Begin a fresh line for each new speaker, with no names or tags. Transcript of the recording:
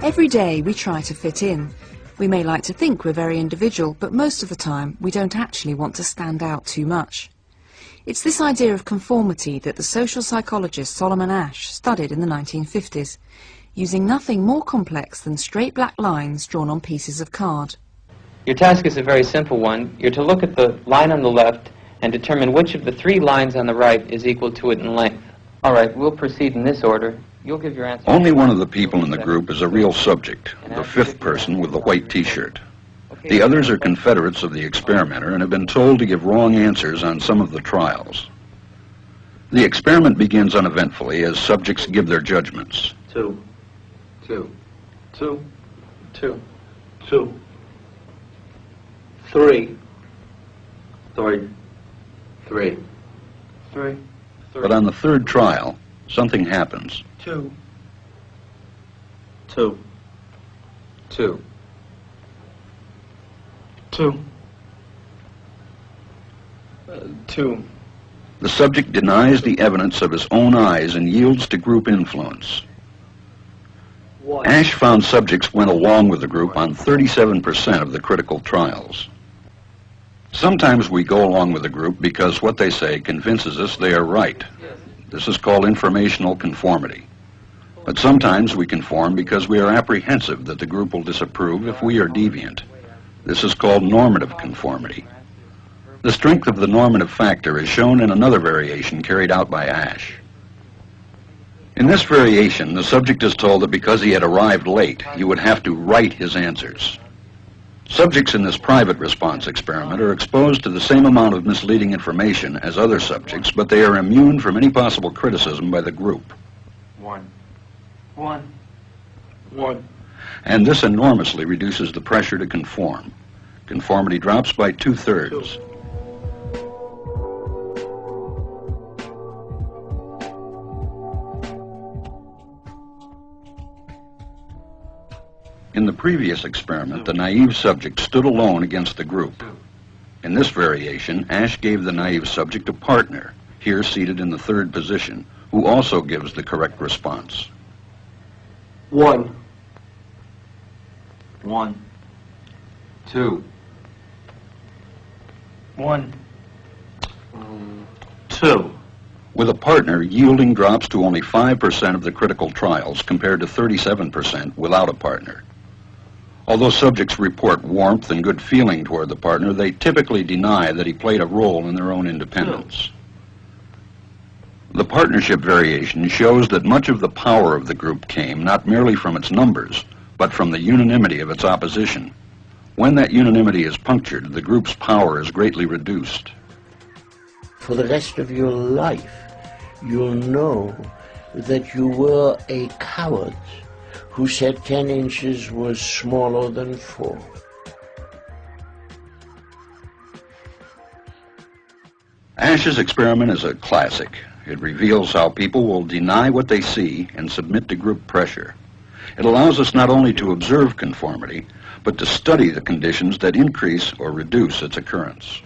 Every day we try to fit in. We may like to think we're very individual, but most of the time we don't actually want to stand out too much. It's this idea of conformity that the social psychologist Solomon Asch studied in the 1950s, using nothing more complex than straight black lines drawn on pieces of card.
Your task is a very simple one. You're to look at the line on the left and determine which of the three lines on the right is equal to it in length. All right, we'll proceed in this order. You'll give your answer.
Only one of the people in the group is a real subject, the fifth person with the white T-shirt. The others are confederates of the experimenter and have been told to give wrong answers on some of the trials. The experiment begins uneventfully as subjects give their judgments.
2, 2, 2, 2,
2, 3,
3, 3, 3.
But on the third trial, something happens.
2,
2, 2,
2, 2.
The subject denies the evidence of his own eyes and yields to group influence.
1.
Asch found subjects went along with the group on 37% of the critical trials. Sometimes we go along with the group because what they say convinces us they are right. This is called informational conformity. But sometimes we conform because we are apprehensive that the group will disapprove if we are deviant. This is called normative conformity. The strength of the normative factor is shown in another variation carried out by Asch. In this variation, the subject is told that because he had arrived late, he would have to write his answers. Subjects in this private response experiment are exposed to the same amount of misleading information as other subjects, but they are immune from any possible criticism by the group.
1, 1,
1.
And this enormously reduces the pressure to conform. Conformity drops by 2/3. In the previous experiment, the naive subject stood alone against the group. In this variation, Asch gave the naive subject a partner, here seated in the third position, who also gives the correct response.
1,
1, 2,
1, 2.
With a partner, yielding drops to only 5% of the critical trials compared to 37% without a partner. Although subjects report warmth and good feeling toward the partner, they typically deny that he played a role in their own independence. The partnership variation shows that much of the power of the group came not merely from its numbers, but from the unanimity of its opposition. When that unanimity is punctured, the group's power is greatly reduced.
For the rest of your life, you'll know that you were a coward who said 10 inches was smaller than 4.
Asch's experiment is a classic. It reveals how people will deny what they see and submit to group pressure. It allows us not only to observe conformity, but to study the conditions that increase or reduce its occurrence.